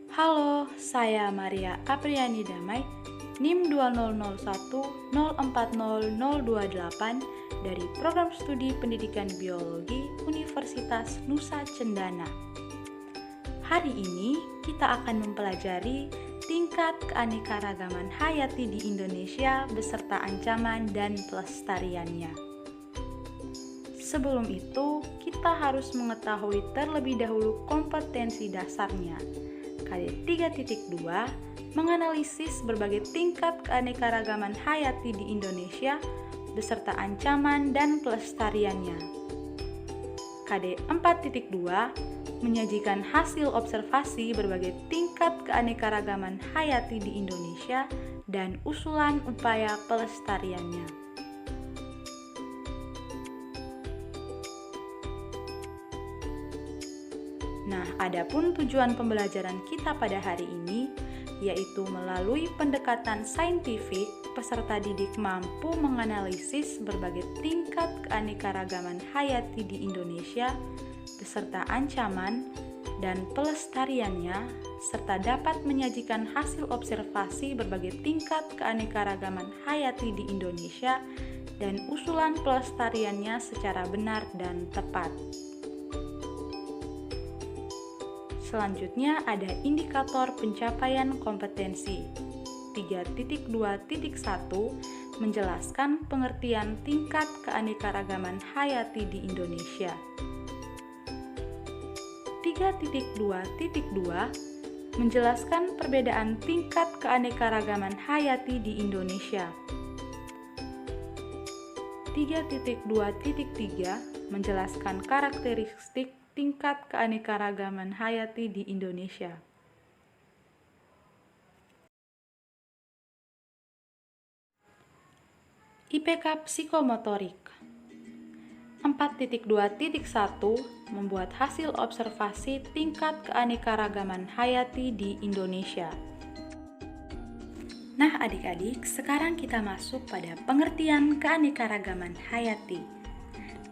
Halo, saya Maria Apriani Damai, NIM 2001040028 dari Program Studi Pendidikan Biologi Universitas Nusa Cendana. Hari ini kita akan mempelajari tingkat keanekaragaman hayati di Indonesia beserta ancaman dan pelestariannya. Sebelum itu, kita harus mengetahui terlebih dahulu kompetensi dasarnya. KD 3.2 menganalisis berbagai tingkat keanekaragaman hayati di Indonesia beserta ancaman dan pelestariannya. KD 4.2 menyajikan hasil observasi berbagai tingkat keanekaragaman hayati di Indonesia dan usulan upaya pelestariannya. Nah, adapun tujuan pembelajaran kita pada hari ini, yaitu melalui pendekatan saintifik, peserta didik mampu menganalisis berbagai tingkat keanekaragaman hayati di Indonesia, beserta ancaman dan pelestariannya, serta dapat menyajikan hasil observasi berbagai tingkat keanekaragaman hayati di Indonesia dan usulan pelestariannya secara benar dan tepat. Selanjutnya ada indikator pencapaian kompetensi. 3.2.1 menjelaskan pengertian tingkat keanekaragaman hayati di Indonesia. 3.2.2 menjelaskan perbedaan tingkat keanekaragaman hayati di Indonesia. 3.2.3 menjelaskan karakteristik tingkat keanekaragaman hayati di Indonesia. IPK psikomotorik 4.2.1 membuat hasil observasi tingkat keanekaragaman hayati di Indonesia. Nah adik-adik, sekarang kita masuk pada pengertian keanekaragaman hayati.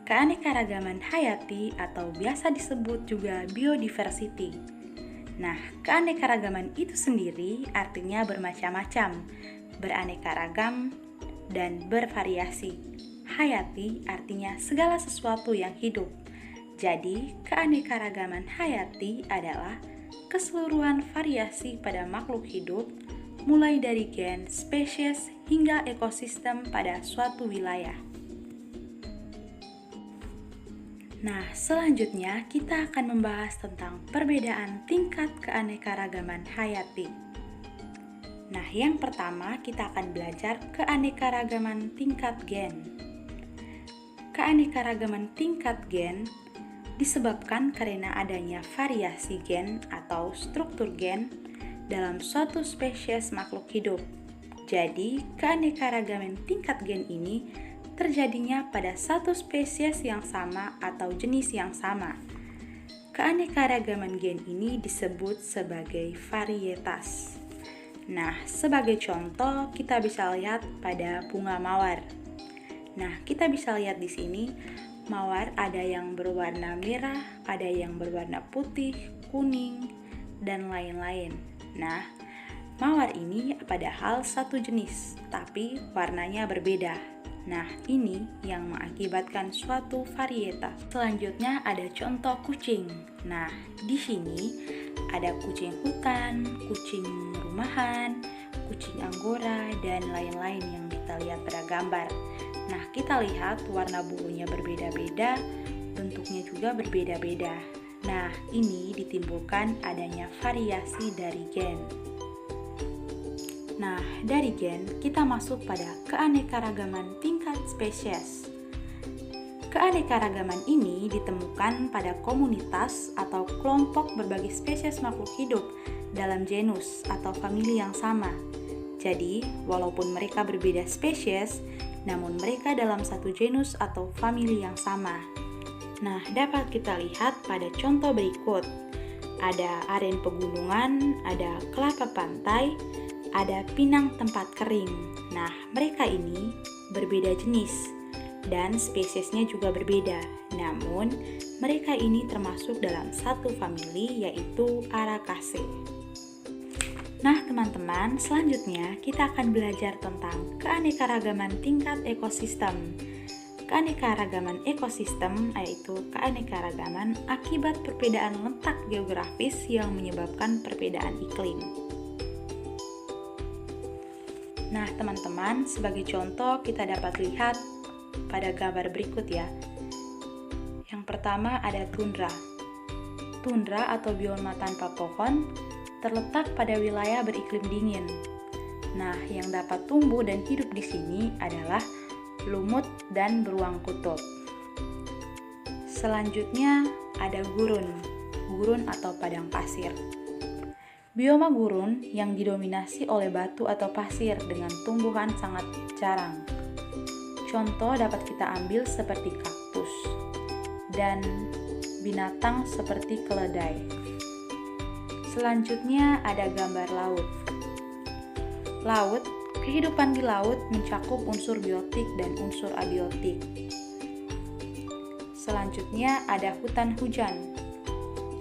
Keanekaragaman hayati atau biasa disebut juga biodiversity. Nah, keanekaragaman itu sendiri artinya bermacam-macam, beraneka ragam, dan bervariasi. Hayati artinya segala sesuatu yang hidup. Jadi, keanekaragaman hayati adalah keseluruhan variasi pada makhluk hidup, mulai dari gen, spesies, hingga ekosistem pada suatu wilayah. Nah, selanjutnya kita akan membahas tentang perbedaan tingkat keanekaragaman hayati. Nah, yang pertama kita akan belajar keanekaragaman tingkat gen. Keanekaragaman tingkat gen disebabkan karena adanya variasi gen atau struktur gen dalam suatu spesies makhluk hidup. Jadi, keanekaragaman tingkat gen ini terjadinya pada satu spesies yang sama atau jenis yang sama. Keanekaragaman gen ini disebut sebagai varietas. Nah, sebagai contoh kita bisa lihat pada bunga mawar. Nah, kita bisa lihat di sini mawar ada yang berwarna merah, ada yang berwarna putih, kuning, dan lain-lain. Nah, mawar ini padahal satu jenis, tapi warnanya berbeda. Nah, ini yang mengakibatkan suatu varietas. Selanjutnya ada contoh kucing. Nah, di sini ada kucing hutan, kucing rumahan, kucing anggora, dan lain-lain yang kita lihat pada gambar. Nah, kita lihat warna bulunya berbeda-beda, bentuknya juga berbeda-beda. Nah, ini ditimbulkan adanya variasi dari gen. Nah, dari gen kita masuk pada keanekaragaman tingkat spesies. Keanekaragaman ini ditemukan pada komunitas atau kelompok berbagai spesies makhluk hidup dalam genus atau famili yang sama. Jadi, walaupun mereka berbeda spesies, namun mereka dalam satu genus atau famili yang sama. Nah, dapat kita lihat pada contoh berikut. Ada aren pegunungan, ada kelapa pantai, ada pinang tempat kering. Nah, mereka ini berbeda jenis dan spesiesnya juga berbeda. Namun, mereka ini termasuk dalam satu famili yaitu Aracaceae. Nah, teman-teman, selanjutnya kita akan belajar tentang keanekaragaman tingkat ekosistem. Keanekaragaman ekosistem yaitu keanekaragaman akibat perbedaan letak geografis yang menyebabkan perbedaan iklim. Nah, teman-teman, sebagai contoh kita dapat lihat pada gambar berikut ya. Yang pertama ada tundra. Tundra atau bioma tanpa pohon terletak pada wilayah beriklim dingin. Nah, yang dapat tumbuh dan hidup di sini adalah lumut dan beruang kutub. Selanjutnya ada gurun. Gurun atau padang pasir. Bioma gurun yang didominasi oleh batu atau pasir dengan tumbuhan sangat jarang. Contoh dapat kita ambil seperti kaktus dan binatang seperti keledai. Selanjutnya ada gambar laut. Laut, kehidupan di laut mencakup unsur biotik dan unsur abiotik. Selanjutnya ada hutan hujan.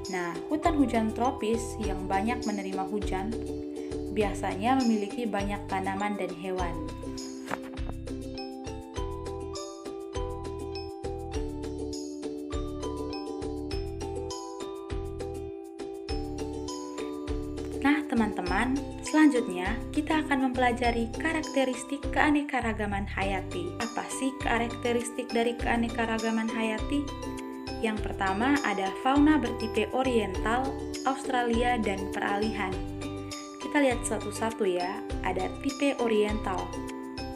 Nah, hutan hujan tropis yang banyak menerima hujan biasanya memiliki banyak tanaman dan hewan. Nah, teman-teman, selanjutnya kita akan mempelajari karakteristik keanekaragaman hayati. Apa sih karakteristik dari keanekaragaman hayati? Yang pertama ada fauna bertipe oriental, Australia, dan peralihan. Kita lihat satu-satu ya, ada tipe oriental.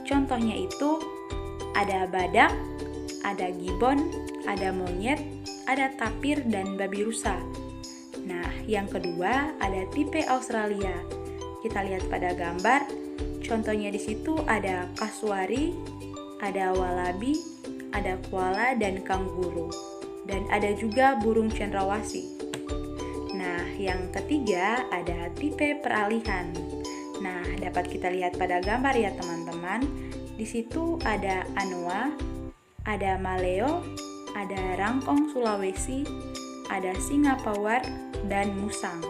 Contohnya itu ada badak, ada gibbon, ada monyet, ada tapir, dan babi rusa. Nah, yang kedua ada tipe Australia. Kita lihat pada gambar, contohnya di situ ada kasuari, ada walabi, ada koala dan kanguru, dan ada juga burung cendrawasih. Nah, yang ketiga ada tipe peralihan. Nah, dapat kita lihat pada gambar ya teman-teman. Di situ ada anoa, ada maleo, ada rangkong Sulawesi, ada singa pawar, dan musang.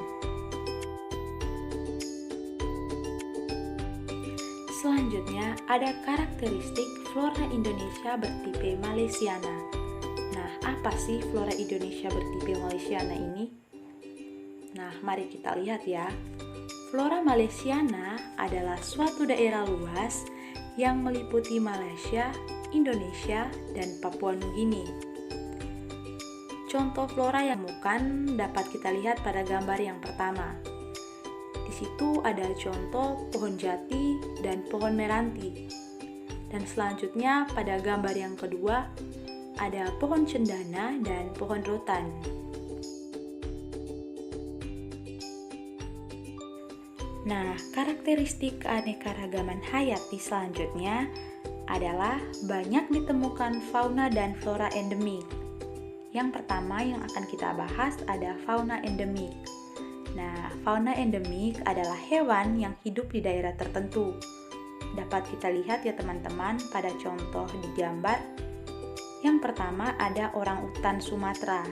Selanjutnya ada karakteristik flora Indonesia bertipe Malaysiana. Nah, apa sih flora Indonesia bertipe Malaysiana ini? Nah, mari kita lihat ya. Flora Malaysiana adalah suatu daerah luas yang meliputi Malaysia, Indonesia, dan Papua Nugini. Contoh flora yang ditemukan dapat kita lihat pada gambar yang pertama. Di situ ada contoh pohon jati dan pohon meranti. Dan selanjutnya pada gambar yang kedua ada pohon cendana dan pohon rotan. Nah, karakteristik keanekaragaman hayati selanjutnya adalah banyak ditemukan fauna dan flora endemik. Yang pertama yang akan kita bahas ada fauna endemik. Nah, fauna endemik adalah hewan yang hidup di daerah tertentu. Dapat kita lihat ya teman-teman pada contoh di gambar. Yang pertama ada orangutan Sumatera.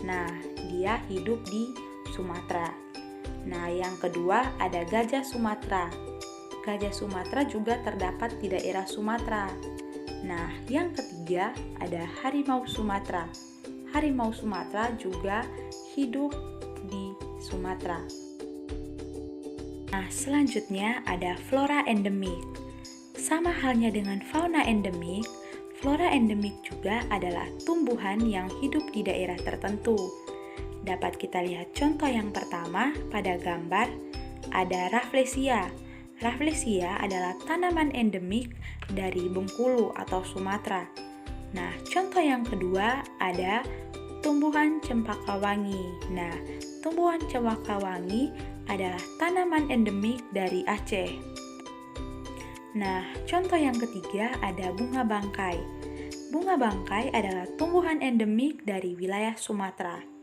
Nah, dia hidup di Sumatera. Nah, yang kedua ada gajah Sumatera. Gajah Sumatera juga terdapat di daerah Sumatera. Nah, yang ketiga ada harimau Sumatera. Harimau Sumatera juga hidup di Sumatera. Nah, selanjutnya ada flora endemik. Sama halnya dengan fauna endemik, flora endemik juga adalah tumbuhan yang hidup di daerah tertentu. Dapat kita lihat contoh yang pertama pada gambar, ada Rafflesia. Rafflesia adalah tanaman endemik dari Bengkulu atau Sumatera. Nah, contoh yang kedua ada tumbuhan cempaka wangi. Nah, tumbuhan cempaka wangi adalah tanaman endemik dari Aceh. Nah, contoh yang ketiga ada bunga bangkai. Bunga bangkai adalah tumbuhan endemik dari wilayah Sumatera.